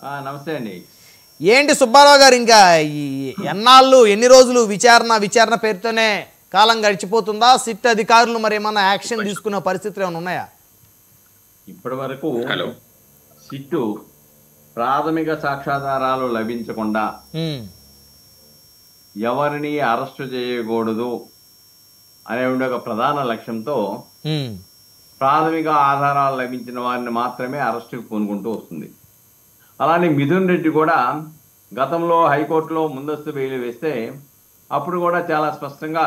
నమస్తే అండి. ఏంటి సుబ్బారావు గారు, ఇంకా ఈ ఎన్నాళ్ళు ఎన్ని రోజులు విచారణ పేరుతోనే కాలం గడిచిపోతుందా? సిట్ అధికారులు మరి ఏమన్నా యాక్షన్ తీసుకునే పరిస్థితులు ఏమైనా ఉన్నాయా? ఇప్పటి వరకు సిట్టు ప్రాథమిక సాక్ష్యాధారాలు లభించకుండా ఎవరిని అరెస్టు చేయకూడదు అనే ఒక ప్రధాన లక్ష్యంతో ప్రాథమిక ఆధారాలు లభించిన వారిని మాత్రమే అరెస్టుకు పూనుకుంటూ వస్తుంది. అలానే మిథున్ రెడ్డి కూడా గతంలో హైకోర్టులో ముందస్తు బెయిల్ వేస్తే అప్పుడు కూడా చాలా స్పష్టంగా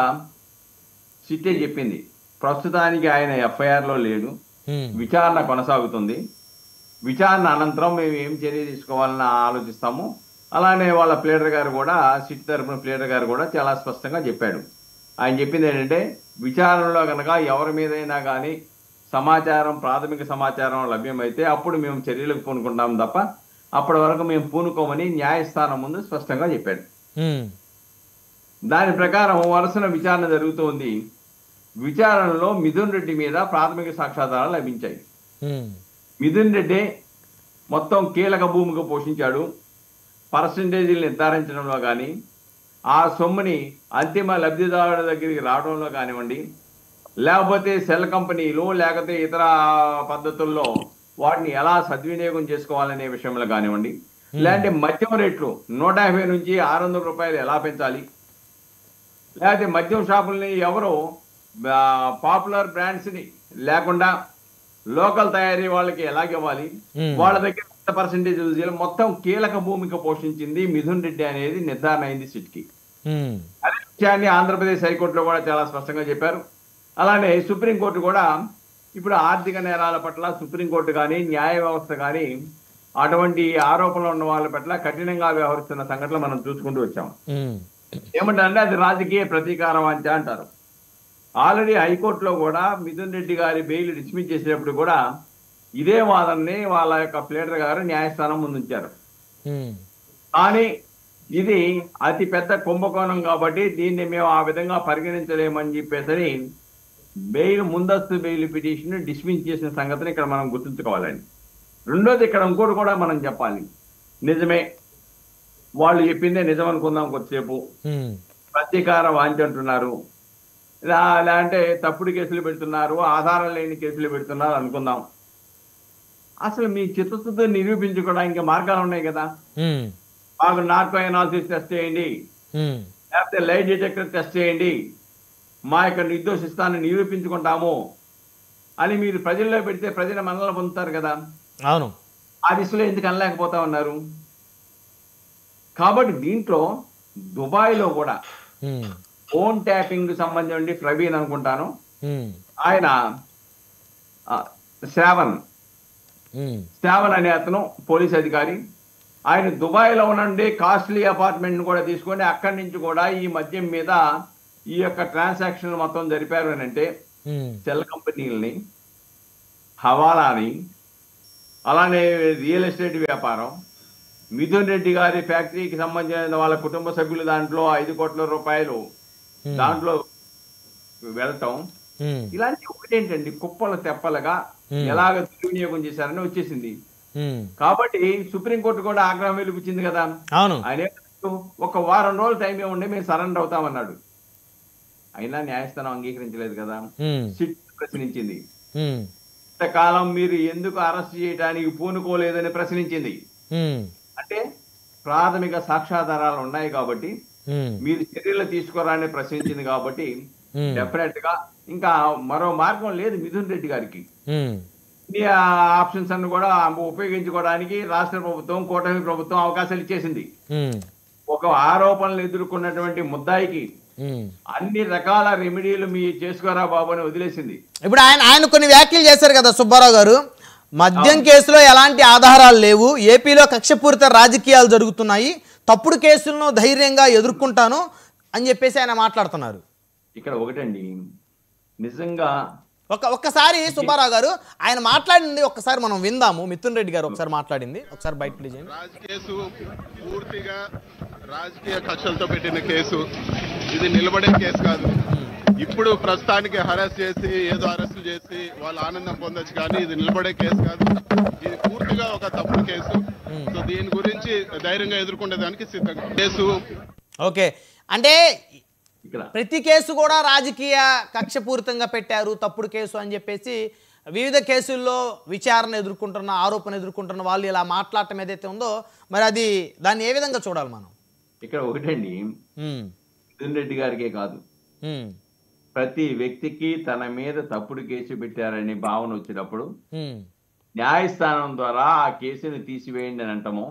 సిట్టే చెప్పింది, ప్రస్తుతానికి ఆయన ఎఫ్ఐఆర్లో లేడు, విచారణ కొనసాగుతుంది, విచారణ అనంతరం మేము ఏం చర్య తీసుకోవాలని ఆలోచిస్తాము. అలానే వాళ్ళ ప్లేడర్ గారు కూడా, సిట్ తరఫున ప్లేడర్ గారు కూడా చాలా స్పష్టంగా చెప్పాడు. ఆయన చెప్పింది ఏంటంటే, విచారణలో కనుక ఎవరి మీదైనా కానీ ప్రాథమిక సమాచారం లభ్యమైతే అప్పుడు మేము చర్యలకు పూనుకుంటాం తప్ప అప్పటి వరకు మేము పూనుకోమని న్యాయస్థానం ముందు స్పష్టంగా చెప్పాడు. దాని ప్రకారం వరుసన విచారణ జరుగుతోంది. విచారణలో మిథున్ రెడ్డి మీద ప్రాథమిక సాక్ష్యాధారాలు లభించాయి. మిథున్ రెడ్డి మొత్తం కీలక భూమిక పోషించాడు. పర్సంటేజీలు నిర్ధారించడంలో కానీ, ఆ సొమ్ముని అంతిమ లబ్ధిదారుల దగ్గరికి రావడంలో కానివ్వండి, లేకపోతే సెల్ కంపెనీలు లేకపోతే ఇతర పద్ధతుల్లో వాటిని ఎలా సద్వినియోగం చేసుకోవాలనే విషయంలో కానివ్వండి, లేదంటే మద్యం రేట్లు 150 నుంచి 600 రూపాయలు ఎలా పెంచాలి, లేకపోతే మద్యం షాపుల్ని ఎవరు పాపులర్ బ్రాండ్స్ని లేకుండా లోకల్ తయారీ వాళ్ళకి ఎలాగివ్వాలి, వాళ్ళ దగ్గర పర్సెంటేజ్ మొత్తం కీలక భూమిక పోషించింది మిథున్ రెడ్డి అనేది నిర్ధారణ అయింది సిట్కి. అదే విషయాన్ని ఆంధ్రప్రదేశ్ హైకోర్టులో కూడా చాలా స్పష్టంగా చెప్పారు. అలానే సుప్రీంకోర్టు కూడా ఇప్పుడు ఆర్థిక నేరాల పట్ల సుప్రీంకోర్టు కానీ న్యాయ వ్యవస్థ కానీ అటువంటి ఆరోపణలు ఉన్న వాళ్ళ పట్ల కఠినంగా వ్యవహరిస్తున్న సంఘటనలు మనం చూసుకుంటూ వచ్చాం. ఏమంటారంటే అది రాజకీయ ప్రతీకార వాంఛ అంటారు. ఆల్రెడీ హైకోర్టులో కూడా మిథున్ రెడ్డి గారి బెయిల్ డిస్మిస్ చేసేటప్పుడు కూడా ఇదే వాదనని వాళ్ళ యొక్క ప్లేడర్ గారు న్యాయస్థానం ముందుంచారు. కానీ ఇది అతి పెద్ద కుంభకోణం కాబట్టి దీన్ని మేము ఆ విధంగా పరిగణించలేమని చెప్పేసరి ముందస్తు బెయిల్ పిటిషన్ డిస్మిస్ చేసిన సంగతిని ఇక్కడ మనం గుర్తుంచుకోవాలండి. రెండోది, ఇక్కడ ఇంకోటి కూడా మనం చెప్పాలి. నిజమే, వాళ్ళు చెప్పిందే నిజం అనుకుందాం కొద్దిసేపు. ప్రతీకార వాంఛ అంటున్నారు, అంటే తప్పుడు కేసులు పెడుతున్నారు, ఆధారం లేని కేసులు పెడుతున్నారు అనుకుందాం. అసలు మీ చిత్తశుద్ధి నిరూపించుకోవడానికి మార్గాలు ఉన్నాయి కదా. మాకు నార్కో అనాలిసిస్ టెస్ట్ చేయండి, లేకపోతే లైట్ డిటెక్టర్ టెస్ట్ చేయండి, మా యొక్క నిర్దోషిస్తాన్ని నిరూపించుకుంటాము అని మీరు ప్రజల్లో పెడితే ప్రజల మనల్ని పొందుతారు కదా. అవును, ఆ దిశలో ఎందుకు అనలేకపోతా ఉన్నారు? కాబట్టి దీంట్లో దుబాయ్లో కూడా ఫోన్ ట్యాపింగ్ సంబంధించి ప్రవీణ్ అనుకుంటాను, ఆయన శ్రావణ్ అనే అతను పోలీస్ అధికారి, ఆయన దుబాయ్లో ఉండే కాస్ట్లీ అపార్ట్మెంట్ కూడా తీసుకొని అక్కడి నుంచి కూడా ఈ మద్యం మీద ఈ యొక్క ట్రాన్సాక్షన్ మొత్తం జరిపారు అని అంటే సెల్ కంపెనీలని, హవాలాని, అలానే రియల్ ఎస్టేట్ వ్యాపారం, మిథున్ రెడ్డి గారి ఫ్యాక్టరీకి సంబంధించిన వాళ్ళ కుటుంబ సభ్యులు దాంట్లో 5 కోట్ల రూపాయలు దాంట్లో వెళ్తాం, ఇలాంటి ఒకటేంటండి కుప్పలు తెప్పలుగా ఎలాగ దుర్వినియోగం చేశారని వచ్చేసింది. కాబట్టి సుప్రీంకోర్టు కూడా ఆగ్రహం వెలిపించింది కదా. ఆయన ఒక వారం రోజులు టైం ఏముండే మేము సరెండర్ అవుతామన్నాడు. అయినా న్యాయస్థానం అంగీకరించలేదు కదా. సిట్ ప్రశ్నించింది, ఇంతకాలం మీరు ఎందుకు అరెస్ట్ చేయడానికి పూనుకోలేదని ప్రశ్నించింది. అంటే ప్రాథమిక సాక్ష్యాధారాలు ఉన్నాయి కాబట్టి మీరు చర్యలు తీసుకోరాని ప్రశ్నించింది కాబట్టి డెఫినెట్ గా ఇంకా మరో మార్గం లేదు మిథున్ రెడ్డి గారికి. ఈ ఆప్షన్స్ అన్ని కూడా ఉపయోగించుకోవడానికి రాష్ట్ర ప్రభుత్వం, కూటమి ప్రభుత్వం అవకాశాలు ఇచ్చేసింది. ఒక ఆరోపణలు ఎదుర్కొన్నటువంటి ముద్దాయికి అన్ని రకాల రెమెడీలు మీ చేసుకోరా బాబు అని వదిలేసింది. ఇప్పుడు ఆయన కొన్ని వ్యాఖ్యలు చేశారు కదా సుబ్బారావు గారు, మద్యం కేసులో ఎలాంటి ఆధారాలు లేవు, ఏపీలో కక్షపూరిత రాజకీయాలు జరుగుతున్నాయి, తప్పుడు కేసులను ధైర్యంగా ఎదుర్కొంటాను అని చెప్పేసి ఆయన మాట్లాడుతున్నారు. ఇక్కడ ఒకటండి, నిజంగా ఒక్కసారి సుబ్బారావు గారు ఆయన మాట్లాడింది ఒక్కసారి మనం విందాము. మిథున్ రెడ్డి గారు ఒకసారి మాట్లాడింది ఒకసారి బయట ప్లే చేయండి. కేసు పూర్తిగా రాజకీయ కక్షలతో పెట్టిన కేసు, ఇది నిలబడే కేసు కాదు. ఇప్పుడు ప్రస్తుతానికి అరెస్ట్ చేసి ఏదో అరెస్ట్ చేసి వాళ్ళు ఆనందం పొందొచ్చు, కానీ ఇది నిలబడే కేసు కాదు. ఇది పూర్తిగా ఒక తప్పుడు కేసు. సో దీని గురించి ధైర్యంగా ఎదుర్కొనేదానికి సిద్ధంగా కేసు. ఓకే, అంటే ఇక్కడ ప్రతి కేసు కూడా రాజకీయ కక్షపూరితంగా పెట్టారు, తప్పుడు కేసు అని చెప్పేసి వివిధ కేసుల్లో విచారణ ఎదుర్కొంటున్న, ఆరోపణ ఎదుర్కొంటున్న వాళ్ళు ఇలా మాట్లాడటం ఏదైతే ఉందో, మరి అది దాన్ని ఏ విధంగా చూడాలి మనం? ఇక్కడ ఒకటండి, మిథున్ రెడ్డి గారికే కాదు, ప్రతి వ్యక్తికి తన మీద తప్పుడు కేసు పెట్టారనే భావన వచ్చినప్పుడు న్యాయస్థానం ద్వారా ఆ కేసుని తీసివేయండి అని అంటాము,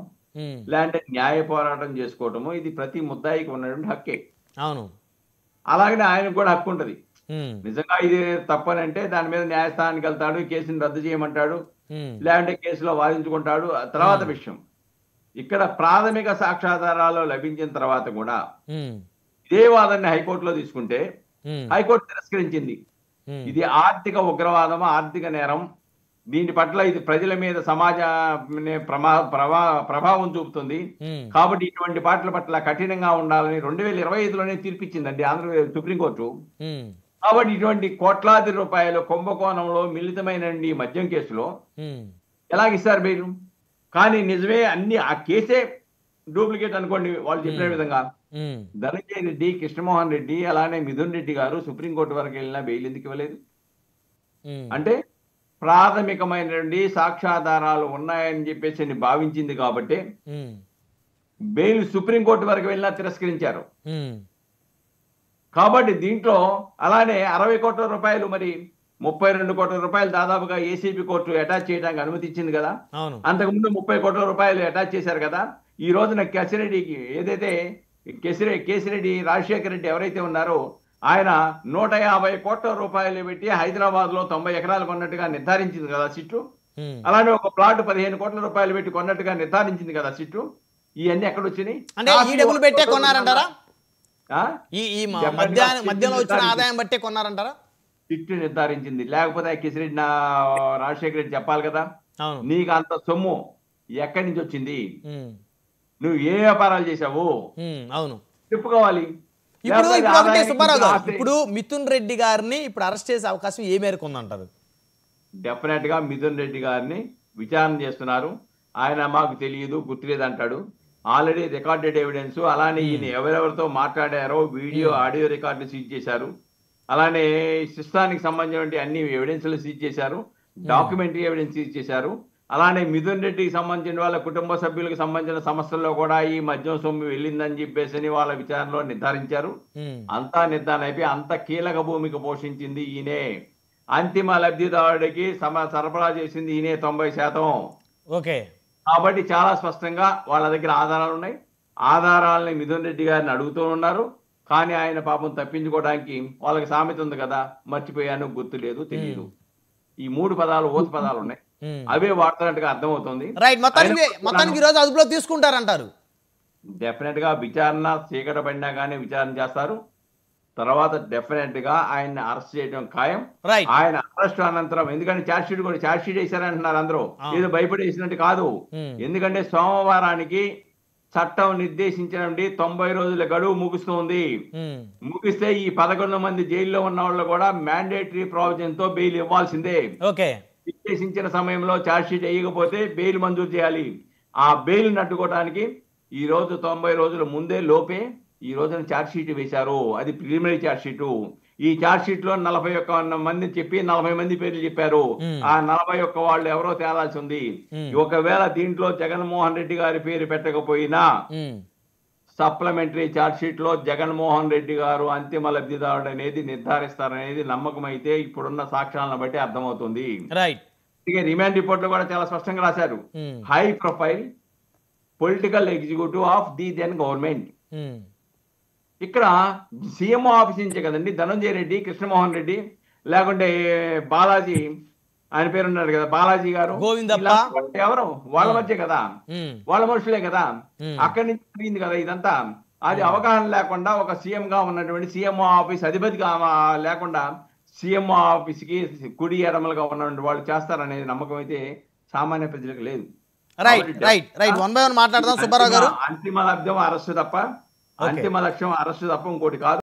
లేదంటే న్యాయ పోరాటం చేసుకోవటము, ఇది ప్రతి ముద్దాయికి ఉన్నటువంటి హక్కే. అవును, అలాగనే ఆయనకు కూడా హక్కు ఉంటది. నిజంగా ఇది తప్పనంటే దాని మీద న్యాయస్థానానికి వెళ్తాడు, కేసుని రద్దు చేయమంటాడు, లేదంటే కేసులో వాదించుకుంటాడు, తర్వాత విషయం. ఇక్కడ ప్రాథమిక సాక్ష్యాధారాలు లభించిన తర్వాత కూడా ఇదే వాదనని హైకోర్టులో తీసుకుంటే హైకోర్టు తిరస్కరించింది. ఇది ఆర్థిక ఉగ్రవాదం, ఆర్థిక నేరం, దీని పట్ల ఇది ప్రజల మీద సమాజ ప్రభావం చూపుతుంది, కాబట్టి ఇటువంటి వాటి పట్ల కఠినంగా ఉండాలని 2025లోనే తీర్పిచ్చిందండి ఆంధ్రప్రదేశ్ సుప్రీంకోర్టు. కాబట్టి ఇటువంటి కోట్లాది రూపాయల కుంభకోణంలో మిళితమైన మద్యం కేసులో ఎలాగిస్తారు బెయిల్? కానీ నిజమే అన్ని ఆ కేసే డూప్లికేట్ అనుకోండి వాళ్ళు చెప్పిన విధంగా. ధనంజయ రెడ్డి, కృష్ణమోహన్ రెడ్డి, అలానే మిథున్ రెడ్డి గారు సుప్రీంకోర్టు వరకు వెళ్ళినా బెయిల్ ఎందుకు ఇవ్వలేదు? అంటే ప్రాథమికమైనటువంటి సాక్ష్యాధారాలు ఉన్నాయని చెప్పేసి భావించింది కాబట్టి బెయిల్ సుప్రీంకోర్టు వరకు వెళ్ళినా తిరస్కరించారు. కాబట్టి దీంట్లో అలానే 60 కోట్ల రూపాయలు, మరి 32 కోట్ల రూపాయలు దాదాపుగా ఏసీబీ కోర్టు అటాచ్ చేయడానికి అనుమతిచ్చింది కదా. అంతకుముందు 30 కోట్ల రూపాయలు అటాచ్ చేశారు కదా. ఈ రోజున కేసిరెడ్డికి ఏదైతే కేసిరెడ్డి రాజశేఖర రెడ్డి ఎవరైతే ఉన్నారో ఆయన 150 కోట్ల రూపాయలు పెట్టి హైదరాబాద్ లో 90 ఎకరాలు కొన్నట్టుగా నిర్ధారించింది కదా సిట్టు. అలానే ఒక ప్లాట్ 15 కోట్ల రూపాయలు పెట్టి కొన్నట్టుగా నిర్ధారించింది కదా సిట్టు. ఇవన్నీ ఎక్కడ వచ్చినాయి? అంటే ఈ డబ్బులు పెట్టే కొన్నారంటారా? ఈ మధ్యలో వచ్చిన ఆదాయం బట్టే కొన్నారంటారా? సిట్టు నిర్ధారించింది. లేకపోతే కేసిరెడ్డి రాజశేఖర రెడ్డి చెప్పాలి కదా, నీకు అంత సొమ్ము ఎక్కడి నుంచి వచ్చింది, నువ్వు ఏ వ్యాపారాలు చేశావు, అవును చెప్పుకోవాలి. సుబ్బారావు గారు, ఇప్పుడు మిథున్ రెడ్డి గారిని ఇప్పుడు అరెస్ట్ చేసే అవకాశం ఏ మేరకు ఉందంటారు? డెఫినెట్ గా మిథున్ రెడ్డి గారిని విచారణ చేస్తున్నారు. ఆయన మాకు తెలియదు, గుర్తులేదు అంటాడు. ఆల్రెడీ రికార్డెడ్ ఎవిడెన్స్, అలానే ఈయన ఎవరెవరితో మాట్లాడారో వీడియో ఆడియో రికార్డులు సీజ్ చేశారు. అలానే సిస్టానికి సంబంధించిన అన్ని ఎవిడెన్స్లు సీజ్ చేశారు, డాక్యుమెంటరీ ఎవిడెన్స్ సీజ్ చేశారు. అలానే మిథున్ రెడ్డికి సంబంధించిన వాళ్ళ కుటుంబ సభ్యులకు సంబంధించిన సమస్యల్లో కూడా ఈ మద్యం సొమ్ము వెళ్ళిందని చెప్పేసి వాళ్ళ విచారణలో నిర్ధారించారు. అంతా నిర్ధారణ అయిపోయి అంత కీలక భూమిక పోషించింది ఈయనే. అంతిమ లబ్ధిదారుడికి సరఫరా చేసింది ఈయనే 90%. ఓకే, కాబట్టి చాలా స్పష్టంగా వాళ్ళ దగ్గర ఆధారాలు ఉన్నాయి. ఆధారాలని మిథున్ రెడ్డి గారిని అడుగుతూ ఉన్నారు. కానీ ఆయన పాపం తప్పించుకోవడానికి వాళ్ళకి సామెత ఉంది కదా, మర్చిపోయాను, గుర్తు లేదు, తెలియదు, ఈ 3 పదాలు ఓత పదాలు ఉన్నాయి, అవే వాడుతున్నట్టుగా అర్థమవుతుంది. రైట్, మొత్తానికి ఈరోజు అదుపులో తీసుకుంటారంటారు. డెఫినెట్ గా విచారణ చీకట పడినా కానీ విచారణ చేస్తారు. తర్వాత డెఫినెట్ గా ఆయన అరెస్ట్ చేయడం ఖాయం. ఆయన అరెస్ట్ అనంతరం, ఎందుకంటే ఛార్జ్ షీట్ వేశారంటున్నారు అందరూ, ఏదో భయపడేసినట్టు కాదు. ఎందుకంటే సోమవారానికి చట్టం నిర్దేశించిన 90 రోజుల గడువు ముగుస్తుంది. ముగిస్తే ఈ 11 మంది జైల్లో ఉన్న వాళ్ళు కూడా మ్యాండేటరీ ప్రావిజన్ తో బెయిల్ ఇవ్వాల్సిందే. నిర్దేశించిన సమయంలో ఛార్జ్ షీట్ వేయకపోతే బెయిల్ మంజూరు చేయాలి. ఆ బెయిల్ నట్టుకోవడానికి ఈ రోజు 90 రోజుల ముందే లోపే ఈ రోజున ఛార్జ్ షీట్ వేశారు. అది ప్రిలిమినరీ ఛార్జ్ షీట్. ఈ ఛార్జ్ షీట్ లో 41 మంది చెప్పి 40 మంది పేర్లు చెప్పారు. ఆ 41 వాళ్ళు ఎవరో తేలాల్సి ఉంది. ఒకవేళ దీంట్లో జగన్మోహన్ రెడ్డి గారి పేరు పెట్టకపోయినా సప్లిమెంటరీ ఛార్జ్ షీట్ లో జగన్మోహన్ రెడ్డి గారు అంతిమ లబ్ధిదారుడు అనేది నిర్ధారిస్తారనేది నమ్మకం అయితే ఇప్పుడున్న సాక్ష్యాలను బట్టి అర్థమవుతుంది. రిమాండ్ రిపోర్ట్ లో కూడా చాలా స్పష్టంగా రాశారు, high profile political executive of the then government. ఇక్కడ సీఎం ఆఫీస్ నుంచే కదండి ధనంజయ రెడ్డి, కృష్ణమోహన్ రెడ్డి, లేకుంటే బాలాజీ, ఆయన పేరు ఉన్నారు కదా బాలాజీ గారు, ఎవరు వాళ్ళ మధ్య కదా, వాళ్ళ మనుషులే కదా, అక్కడి నుంచి జరిగింది కదా ఇదంతా. అది అవగాహన లేకుండా ఒక సీఎం గా ఉన్నటువంటి సీఎం ఆఫీస్ అధిపతిగా లేకుండా సీఎం ఆఫీస్ కి కుడి ఎడమలుగా ఉన్నటువంటి వాళ్ళు చేస్తారనేది నమ్మకం అయితే సామాన్య ప్రజలకు లేదు. మాట్లాడదాం సుబ్బారావు గారు. అంతిమ లక్ష్యం అరెస్టు తప్ప ఇంకోటి కాదు.